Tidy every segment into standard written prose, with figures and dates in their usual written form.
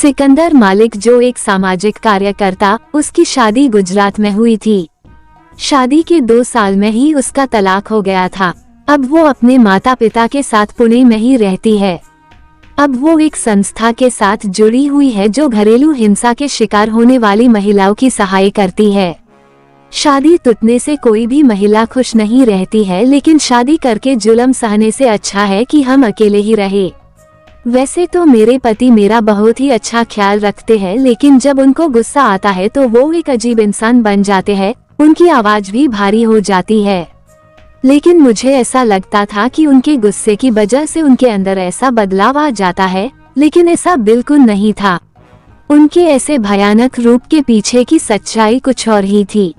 सिकंदर मालिक, जो एक सामाजिक कार्यकर्ता, उसकी शादी गुजरात में हुई थी। शादी के 2 साल में ही उसका तलाक हो गया था। अब वो अपने माता पिता के साथ पुणे में ही रहती है। अब वो एक संस्था के साथ जुड़ी हुई है जो घरेलू हिंसा के शिकार होने वाली महिलाओं की सहायता करती है। शादी टूटने से कोई भी महिला खुश नहीं रहती है, लेकिन शादी करके जुल्म सहने से अच्छा है कि हम अकेले ही रहे। वैसे तो मेरे पति मेरा बहुत ही अच्छा ख्याल रखते हैं, लेकिन जब उनको गुस्सा आता है तो वो एक अजीब इंसान बन जाते हैं। उनकी आवाज भी भारी हो जाती है। लेकिन मुझे ऐसा लगता था कि उनके गुस्से की वजह से उनके अंदर ऐसा बदलाव आ जाता है, लेकिन ऐसा बिल्कुल नहीं था। उनके ऐसे भयानक रूप के पीछे की सच्चाई कुछ और ही थी।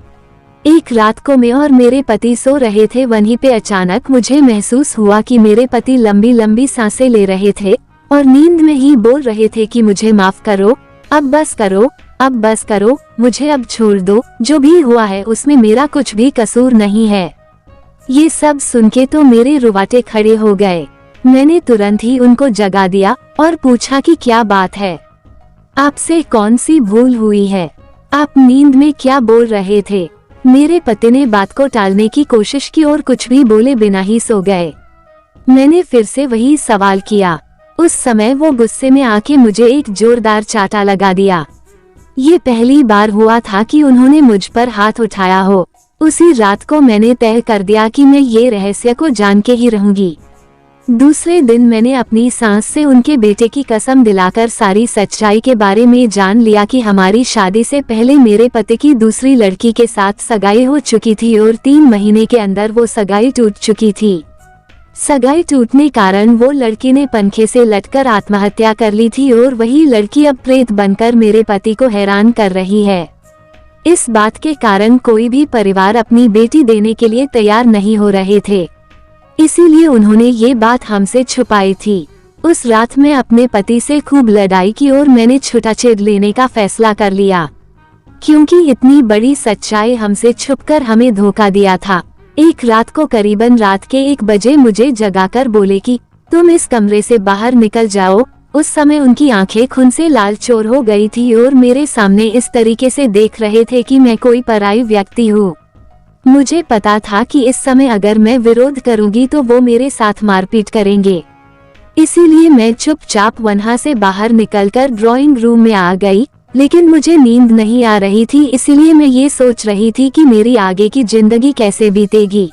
एक रात को मैं और मेरे पति सो रहे थे, वहीं पे अचानक मुझे महसूस हुआ कि मेरे पति लंबी लंबी सांसें ले रहे थे और नींद में ही बोल रहे थे कि मुझे माफ करो, अब बस करो, अब बस करो, मुझे अब छोड़ दो, जो भी हुआ है उसमें मेरा कुछ भी कसूर नहीं है। ये सब सुन के तो मेरे रुवाटे खड़े हो गए। मैंने तुरंत ही उनको जगा दिया और पूछा कि क्या बात है, आपसे कौन सी भूल हुई है, आप नींद में क्या बोल रहे थे। मेरे पति ने बात को टालने की कोशिश की और कुछ भी बोले बिना ही सो गए। मैंने फिर से वही सवाल किया। उस समय वो गुस्से में आके मुझे एक जोरदार चाटा लगा दिया। ये पहली बार हुआ था कि उन्होंने मुझ पर हाथ उठाया हो। उसी रात को मैंने तय कर दिया कि मैं ये रहस्य को जान के ही रहूंगी। दूसरे दिन मैंने अपनी सास से उनके बेटे की कसम दिलाकर सारी सच्चाई के बारे में जान लिया कि हमारी शादी से पहले मेरे पति की दूसरी लड़की के साथ सगाई हो चुकी थी और 3 महीने के अंदर वो सगाई टूट चुकी थी। सगाई टूटने कारण वो लड़की ने पंखे से लटकर आत्महत्या कर ली थी और वही लड़की अब प्रेत बनकर मेरे पति को हैरान कर रही है। इस बात के कारण कोई भी परिवार अपनी बेटी देने के लिए तैयार नहीं हो रहे थे, इसीलिए उन्होंने ये बात हमसे छुपाई थी। उस रात मैं अपने पति से खूब लड़ाई की और मैंने छुटाछेड़ लेने का फैसला कर लिया, क्योंकि इतनी बड़ी सच्चाई हमसे छुपकर हमें धोखा दिया था। एक रात को करीबन रात के 1 बजे मुझे जगाकर बोले कि तुम इस कमरे से बाहर निकल जाओ। उस समय उनकी आंखें खून से लालचोर हो गई थी और मेरे सामने इस तरीके से देख रहे थे कि मैं कोई पराई व्यक्ति हूँ। मुझे पता था कि इस समय अगर मैं विरोध करूंगी तो वो मेरे साथ मारपीट करेंगे, इसीलिए मैं चुपचाप वहां से बाहर निकलकर ड्राइंग रूम में आ गई। लेकिन मुझे नींद नहीं आ रही थी, इसीलिए मैं ये सोच रही थी कि मेरी आगे की जिंदगी कैसे बीतेगी।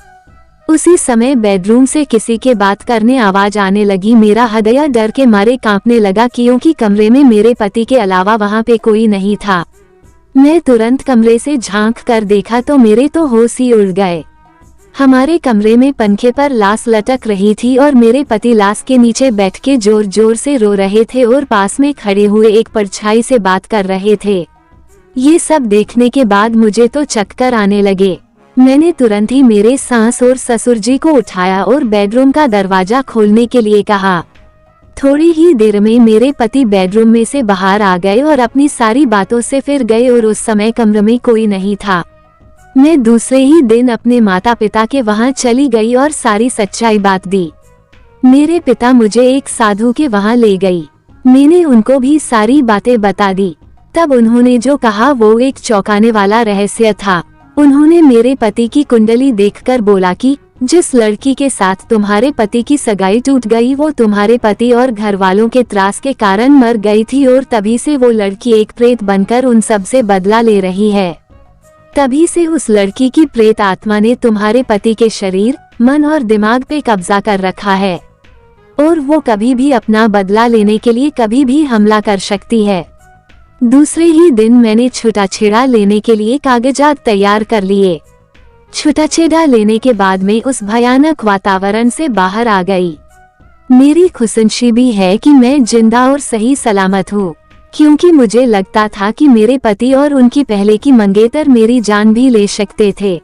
उसी समय बेडरूम से किसी के बात करने आवाज आने लगी। मेरा हृदय डर के मारे कांपने लगा, क्योंकि कमरे में मेरे पति के अलावा वहां पे कोई नहीं था। मैं तुरंत कमरे से झांक कर देखा तो मेरे तो होश ही उड़ गए। हमारे कमरे में पंखे पर लाश लटक रही थी और मेरे पति लाश के नीचे बैठ के जोर जोर से रो रहे थे और पास में खड़े हुए एक परछाई से बात कर रहे थे। ये सब देखने के बाद मुझे तो चक्कर आने लगे। मैंने तुरंत ही मेरे सास और ससुर जी को उठाया और बेडरूम का दरवाजा खोलने के लिए कहा। थोड़ी ही देर में मेरे पति बेडरूम में से बाहर आ गए और अपनी सारी बातों से फिर गए और उस समय कमरे में कोई नहीं था। मैं दूसरे ही दिन अपने माता पिता के वहां चली गई और सारी सच्चाई बात दी। मेरे पिता मुझे एक साधु के वहां ले गई। मैंने उनको भी सारी बातें बता दी। तब उन्होंने जो कहा वो एक चौंकाने वाला रहस्य था। उन्होंने मेरे पति की कुंडली देखकर बोला कि जिस लड़की के साथ तुम्हारे पति की सगाई टूट गई वो तुम्हारे पति और घर वालों के त्रास के कारण मर गई थी और तभी से वो लड़की एक प्रेत बनकर उन सब से बदला ले रही है। तभी से उस लड़की की प्रेत आत्मा ने तुम्हारे पति के शरीर, मन और दिमाग पे कब्जा कर रखा है और वो कभी भी अपना बदला लेने के लिए कभी भी हमला कर सकती है। दूसरे ही दिन मैंने छुटाछेड़ा लेने के लिए कागजात तैयार कर लिए। छुटाछेड़ा लेने के बाद में उस भयानक वातावरण से बाहर आ गई। मेरी खुशनसीबी है कि मैं जिंदा और सही सलामत हूँ, क्योंकि मुझे लगता था कि मेरे पति और उनकी पहले की मंगेतर मेरी जान भी ले सकते थे।